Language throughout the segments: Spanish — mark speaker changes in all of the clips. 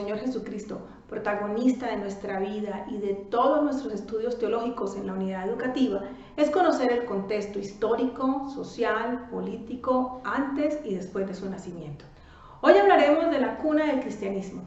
Speaker 1: Señor Jesucristo, protagonista de nuestra vida y de todos nuestros estudios teológicos en la unidad educativa, es conocer el contexto histórico, social, político, antes y después de su nacimiento. Hoy hablaremos de la cuna del cristianismo.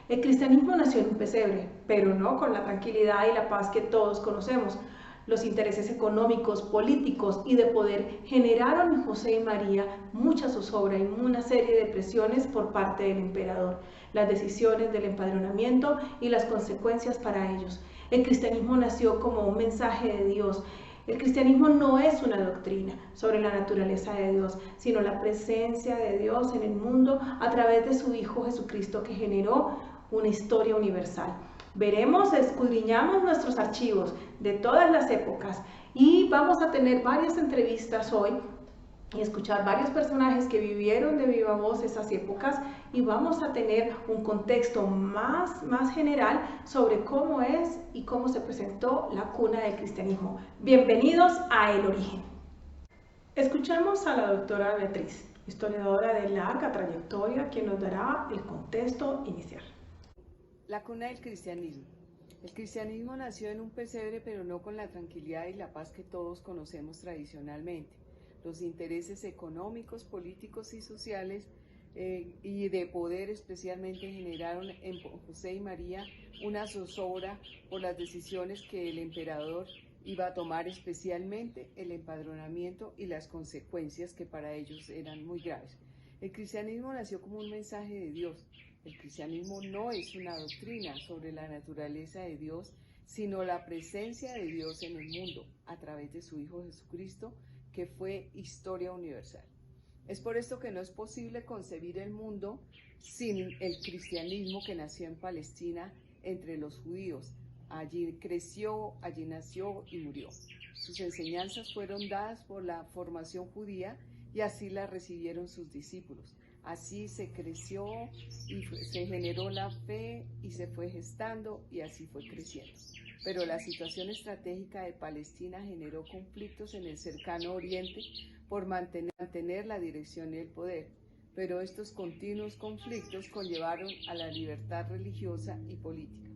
Speaker 1: El cristianismo nació en un pesebre, pero no con la tranquilidad y la paz que todos conocemos. Los intereses económicos, políticos y de poder generaron en José y María mucha zozobra y una serie de presiones por parte del emperador, las decisiones del empadronamiento y las consecuencias para ellos. El cristianismo nació como un mensaje de Dios. El cristianismo no es una doctrina sobre la naturaleza de Dios, sino la presencia de Dios en el mundo a través de su Hijo Jesucristo, que generó una historia universal. Veremos, escudriñamos nuestros archivos de todas las épocas y vamos a tener varias entrevistas hoy y escuchar varios personajes que vivieron de viva voz esas épocas, y vamos a tener un contexto más general sobre cómo es y cómo se presentó la cuna del cristianismo. Bienvenidos a El Origen. Escuchemos a la doctora Beatriz, historiadora de larga trayectoria, quien nos dará el contexto inicial.
Speaker 2: La cuna del cristianismo. El cristianismo nació en un pesebre, pero no con la tranquilidad y la paz que todos conocemos tradicionalmente. Los intereses económicos, políticos y sociales y de poder especialmente generaron en José y María una zozobra por las decisiones que el emperador iba a tomar, especialmente el empadronamiento y las consecuencias que para ellos eran muy graves. El cristianismo nació como un mensaje de Dios. El cristianismo no es una doctrina sobre la naturaleza de Dios, sino la presencia de Dios en el mundo a través de su Hijo Jesucristo, que fue historia universal. Es por esto que no es posible concebir el mundo sin el cristianismo que nació en Palestina entre los judíos. Allí creció, allí nació y murió. Sus enseñanzas fueron dadas por la formación judía y así las recibieron sus discípulos. Así se creció y se generó la fe y se fue gestando y así fue creciendo. Pero la situación estratégica de Palestina generó conflictos en el cercano oriente por mantener la dirección y el poder. Pero estos continuos conflictos conllevaron a la libertad religiosa y política.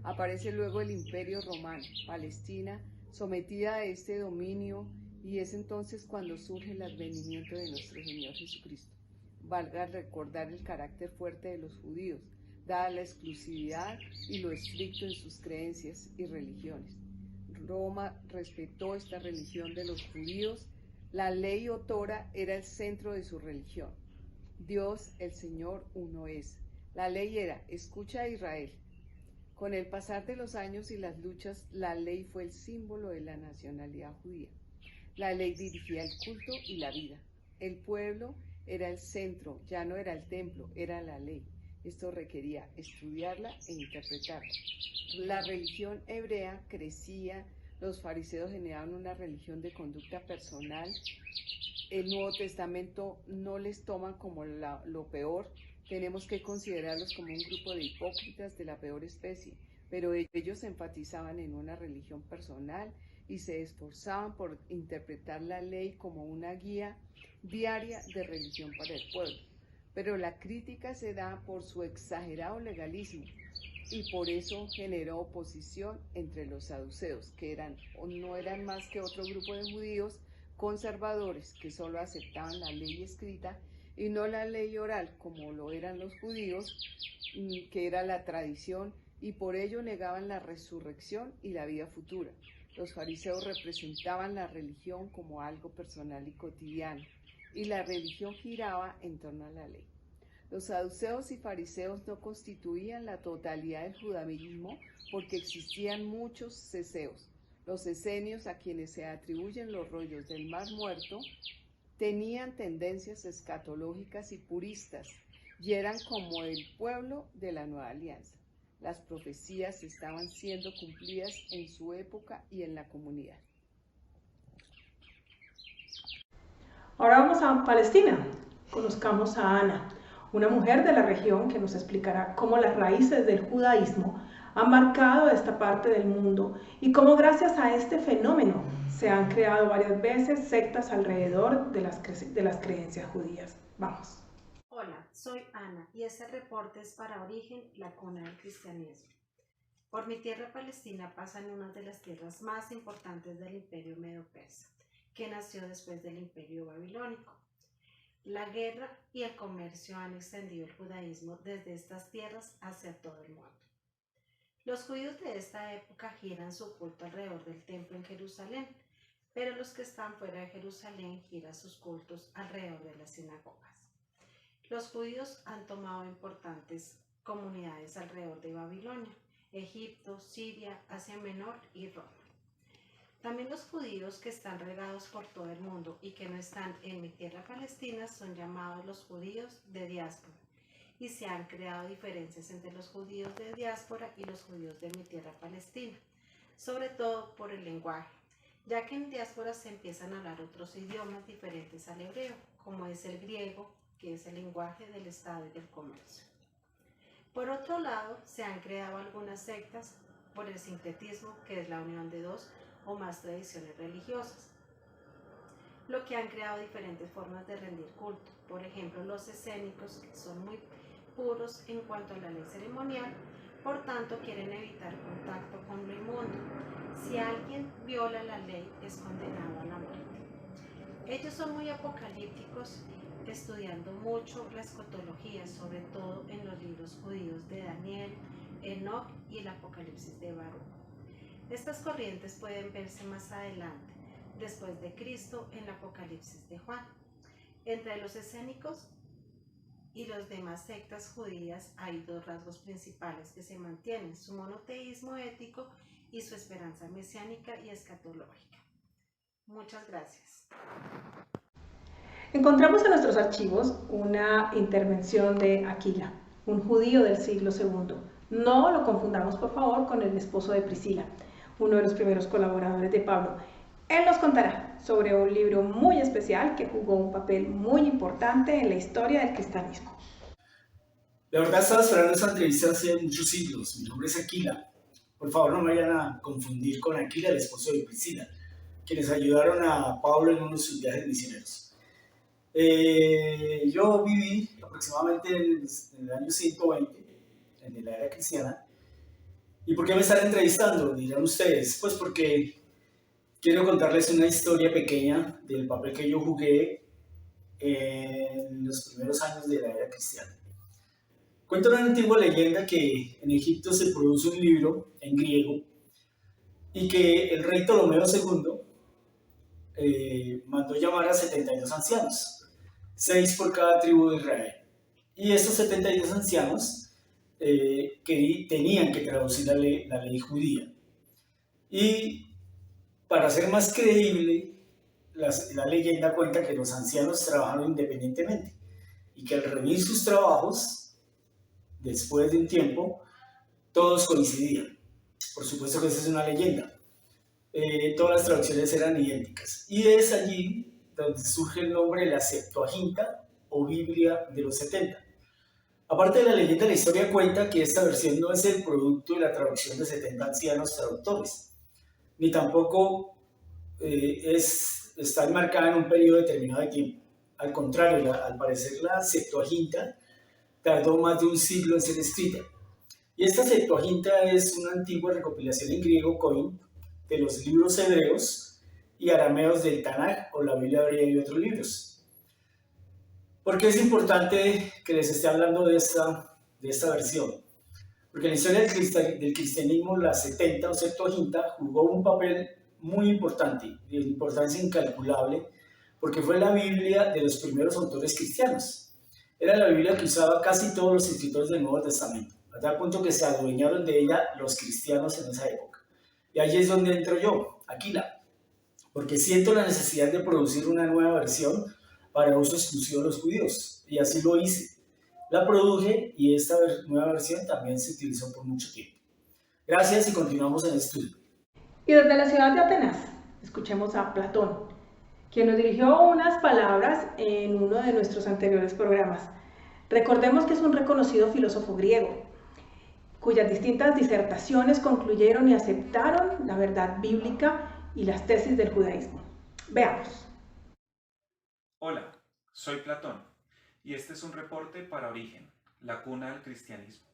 Speaker 2: Aparece luego el Imperio Romano, Palestina sometida a este dominio, y es entonces cuando surge el advenimiento de nuestro Señor Jesucristo. Valga recordar el carácter fuerte de los judíos, dada la exclusividad y lo estricto en sus creencias y religiones. Roma respetó esta religión de los judíos. La ley o Torah era el centro de su religión. Dios, el Señor, uno es. La ley era: escucha a Israel. Con el pasar de los años y las luchas, la ley fue el símbolo de la nacionalidad judía. La ley dirigía el culto y la vida. El pueblo era el centro, ya no era el templo, era la ley. Esto requería estudiarla e interpretarla. La religión hebrea crecía, los fariseos generaban una religión de conducta personal. El Nuevo Testamento no les toma como lo peor, tenemos que considerarlos como un grupo de hipócritas de la peor especie, pero ellos enfatizaban en una religión personal y se esforzaban por interpretar la ley como una guía diaria de religión para el pueblo. Pero la crítica se da por su exagerado legalismo y por eso generó oposición entre los saduceos, que no eran más que otro grupo de judíos conservadores que solo aceptaban la ley escrita y no la ley oral como lo eran los judíos, que era la tradición, y por ello negaban la resurrección y la vida futura. Los fariseos representaban la religión como algo personal y cotidiano, y la religión giraba en torno a la ley. Los saduceos y fariseos no constituían la totalidad del judaísmo porque existían muchos ceseos. Los esenios, a quienes se atribuyen los rollos del Mar Muerto, tenían tendencias escatológicas y puristas y eran como el pueblo de la Nueva Alianza. Las profecías estaban siendo cumplidas en su época y en la comunidad.
Speaker 1: Ahora vamos a Palestina. Conozcamos a Ana, una mujer de la región que nos explicará cómo las raíces del judaísmo han marcado esta parte del mundo y cómo gracias a este fenómeno se han creado varias veces sectas alrededor de las creencias judías. Vamos.
Speaker 3: Hola, soy Ana y este reporte es para Origen, la cuna del cristianismo. Por mi tierra Palestina pasan una de las tierras más importantes del imperio medo-persa, que nació después del imperio babilónico. La guerra y el comercio han extendido el judaísmo desde estas tierras hacia todo el mundo. Los judíos de esta época giran su culto alrededor del templo en Jerusalén, pero los que están fuera de Jerusalén giran sus cultos alrededor de las sinagogas. Los judíos han tomado importantes comunidades alrededor de Babilonia, Egipto, Siria, Asia Menor y Roma. También los judíos que están regados por todo el mundo y que no están en mi tierra Palestina son llamados los judíos de diáspora, y se han creado diferencias entre los judíos de diáspora y los judíos de mi tierra Palestina, sobre todo por el lenguaje, ya que en diáspora se empiezan a hablar otros idiomas diferentes al hebreo, como es el griego, que es el lenguaje del Estado y del comercio. Por otro lado, se han creado algunas sectas por el sincretismo, que es la unión de dos o más tradiciones religiosas, lo que han creado diferentes formas de rendir culto. Por ejemplo, los escénicos, que son muy puros en cuanto a la ley ceremonial, por tanto quieren evitar contacto con lo inmundo. Si alguien viola la ley, es condenado a la muerte. Ellos son muy apocalípticos, estudiando mucho la escatología, sobre todo en los libros judíos de Daniel, Enoc y el Apocalipsis de Baruch. Estas corrientes pueden verse más adelante, después de Cristo, en el Apocalipsis de Juan. Entre los escénicos y los demás sectas judías hay dos rasgos principales que se mantienen: su monoteísmo ético y su esperanza mesiánica y escatológica. Muchas gracias.
Speaker 1: Encontramos en nuestros archivos una intervención de Aquila, un judío del siglo II. No lo confundamos, por favor, con el esposo de Priscila, uno de los primeros colaboradores de Pablo. Él nos contará sobre un libro muy especial que jugó un papel muy importante en la historia del cristianismo.
Speaker 4: La verdad estaba esperando esta entrevista hace muchos siglos. Mi nombre es Aquila. Por favor, no me vayan a confundir con Aquila, el esposo de Priscila, quienes ayudaron a Pablo en uno de sus viajes misioneros. Yo viví aproximadamente en el año 120, en la era cristiana. ¿Y por qué me están entrevistando? Dirán ustedes. Pues porque quiero contarles una historia pequeña del papel que yo jugué en los primeros años de la era cristiana. Cuenta una antigua leyenda que en Egipto se produce un libro en griego y que el rey Ptolomeo II mandó llamar a 72 ancianos, 6 por cada tribu de Israel. Y estos 72 ancianos tenían que traducir la ley judía. Y para hacer más creíble, la leyenda cuenta que los ancianos trabajaron independientemente y que al reunir sus trabajos, después de un tiempo, todos coincidían. Por supuesto que esa es una leyenda. Todas las traducciones eran idénticas. Y es allí donde surge el nombre de la Septuaginta o Biblia de los 70. Aparte de la leyenda, la historia cuenta que esta versión no es el producto de la traducción de 70 ancianos traductores, ni tampoco está enmarcada en un periodo determinado de tiempo. Al contrario, al parecer la Septuaginta tardó más de un siglo en ser escrita. Y esta Septuaginta es una antigua recopilación en griego koine de los libros hebreos y arameos del Tanaj o la Biblia hebrea y otros libros. ¿Por qué es importante que les esté hablando de esta versión? Porque en la historia del cristianismo la 70 o Septuaginta jugó un papel muy importante, de importancia incalculable, porque fue la Biblia de los primeros autores cristianos. Era la Biblia que usaba casi todos los escritores del Nuevo Testamento, a tal punto que se adueñaron de ella los cristianos en esa época. Y allí es donde entro yo, Aquila, porque siento la necesidad de producir una nueva versión para uso exclusivo de los judíos, y así lo hice. La produje y esta nueva versión también se utilizó por mucho tiempo. Gracias y continuamos en el estudio.
Speaker 1: Y desde la ciudad de Atenas, escuchemos a Platón, quien nos dirigió unas palabras en uno de nuestros anteriores programas. Recordemos que es un reconocido filósofo griego, cuyas distintas disertaciones concluyeron y aceptaron la verdad bíblica y las tesis del judaísmo. Veamos.
Speaker 5: Hola, soy Platón, y este es un reporte para Origen, la cuna del cristianismo.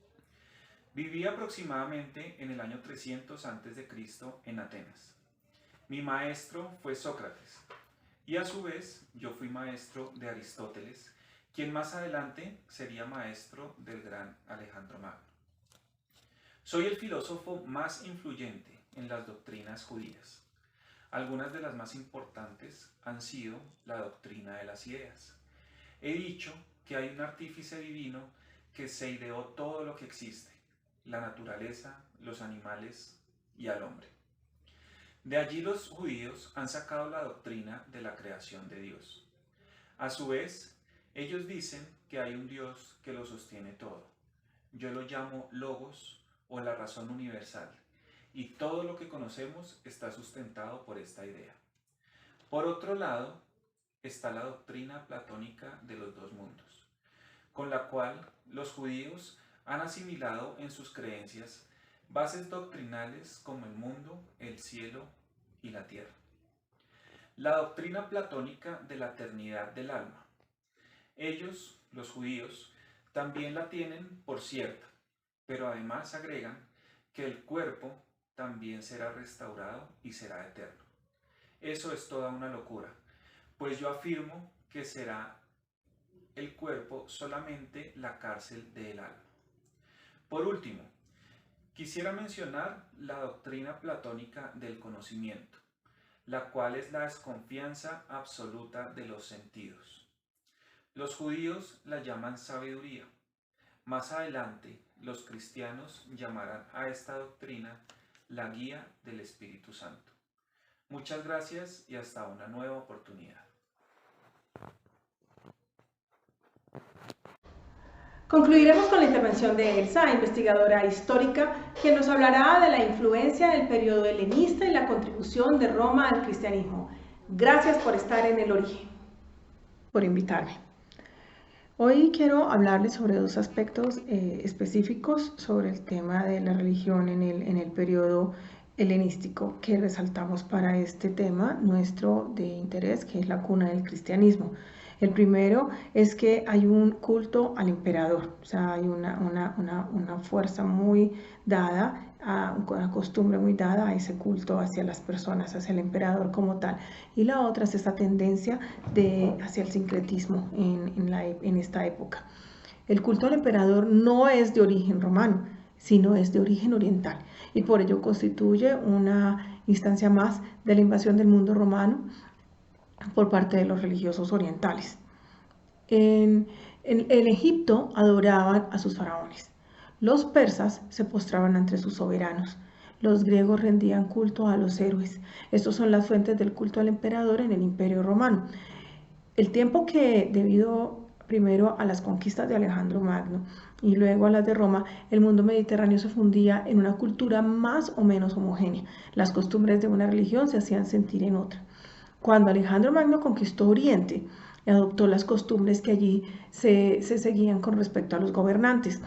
Speaker 5: Viví aproximadamente en el año 300 a.C. en Atenas. Mi maestro fue Sócrates, y a su vez yo fui maestro de Aristóteles, quien más adelante sería maestro del gran Alejandro Magno. Soy el filósofo más influyente en las doctrinas judías. Algunas de las más importantes han sido la doctrina de las ideas. He dicho que hay un artífice divino que se ideó todo lo que existe, la naturaleza, los animales y al hombre. De allí los judíos han sacado la doctrina de la creación de Dios. A su vez, ellos dicen que hay un Dios que lo sostiene todo. Yo lo llamo Logos o la razón universal, y todo lo que conocemos está sustentado por esta idea. Por otro lado, está la doctrina platónica de los dos mundos, con la cual los judíos han asimilado en sus creencias bases doctrinales como el mundo, el cielo y la tierra. La doctrina platónica de la eternidad del alma. Ellos, los judíos, también la tienen por cierta, pero además agregan que el cuerpo también será restaurado y será eterno. Eso es toda una locura, pues yo afirmo que será el cuerpo solamente la cárcel del alma. Por último, quisiera mencionar la doctrina platónica del conocimiento, la cual es la desconfianza absoluta de los sentidos. Los judíos la llaman sabiduría. Más adelante, los cristianos llamarán a esta doctrina la guía del Espíritu Santo. Muchas gracias y hasta una nueva oportunidad.
Speaker 1: Concluiremos con la intervención de Elsa, investigadora histórica, quien nos hablará de la influencia del periodo helenista y la contribución de Roma al cristianismo. Gracias por estar en El Origen. Por invitarme. Hoy quiero hablarles sobre dos aspectos específicos sobre el tema de la religión en el periodo helenístico que resaltamos para este tema nuestro de interés, que es la cuna del cristianismo. El primero es que hay un culto al emperador, o sea, hay una fuerza muy dada, una costumbre muy dada a ese culto hacia las personas, hacia el emperador como tal. Y la otra es esa tendencia hacia el sincretismo en esta época. El culto al emperador no es de origen romano, sino es de origen oriental, y por ello constituye una instancia más de la invasión del mundo romano por parte de los religiosos orientales. En Egipto adoraban a sus faraones. Los persas se postraban ante sus soberanos. Los griegos rendían culto a los héroes. Estas son las fuentes del culto al emperador en el Imperio Romano. El tiempo que, debido primero a las conquistas de Alejandro Magno y luego a las de Roma, el mundo mediterráneo se fundía en una cultura más o menos homogénea. Las costumbres de una religión se hacían sentir en otra. Cuando Alejandro Magno conquistó Oriente, adoptó las costumbres que allí se seguían con respecto a los gobernantes.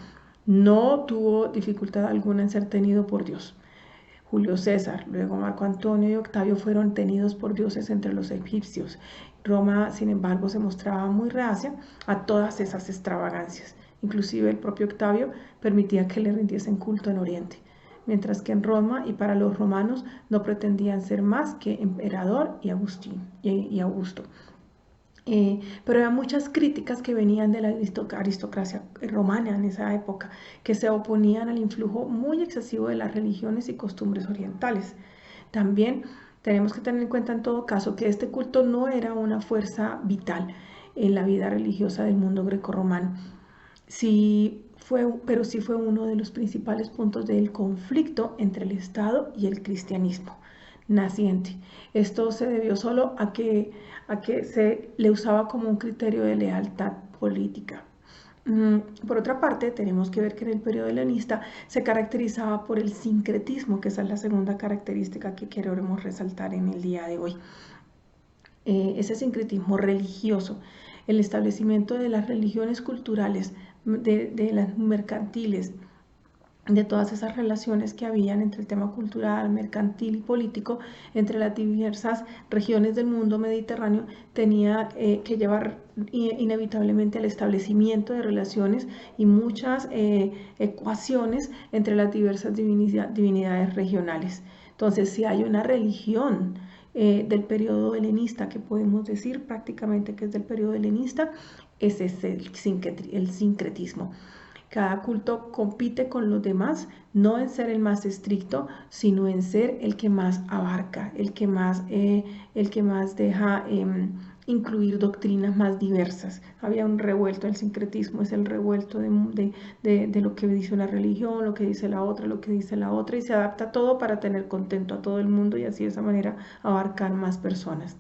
Speaker 1: No tuvo dificultad alguna en ser tenido por Dios. Julio César, luego Marco Antonio y Octavio fueron tenidos por dioses entre los egipcios. Roma, sin embargo, se mostraba muy reacia a todas esas extravagancias. Inclusive el propio Octavio permitía que le rindiesen culto en Oriente, mientras que en Roma y para los romanos no pretendían ser más que emperador y Augusto. Pero había muchas críticas que venían de la aristocracia romana en esa época, que se oponían al influjo muy excesivo de las religiones y costumbres orientales. También tenemos que tener en cuenta en todo caso que este culto no era una fuerza vital en la vida religiosa del mundo grecorromano. Pero sí fue uno de los principales puntos del conflicto entre el Estado y el cristianismo naciente. Esto se debió solo a que se le usaba como un criterio de lealtad política. Por otra parte, tenemos que ver que en el periodo helenista se caracterizaba por el sincretismo, que esa es la segunda característica que queremos resaltar en el día de hoy. Ese sincretismo religioso, el establecimiento de las religiones culturales, de las mercantiles de todas esas relaciones que habían entre el tema cultural, mercantil y político entre las diversas regiones del mundo mediterráneo, tenía que llevar inevitablemente al establecimiento de relaciones y muchas ecuaciones entre las diversas divinidades regionales. Entonces, si hay una religión del periodo helenista, que podemos decir prácticamente que es del periodo helenista, ese es el sincretismo. Cada culto compite con los demás, no en ser el más estricto, sino en ser el que más abarca, el que más deja incluir doctrinas más diversas. Había un revuelto, el sincretismo es el revuelto de lo que dice una religión, lo que dice la otra, lo que dice la otra, y se adapta todo para tener contento a todo el mundo y así de esa manera abarcar más personas.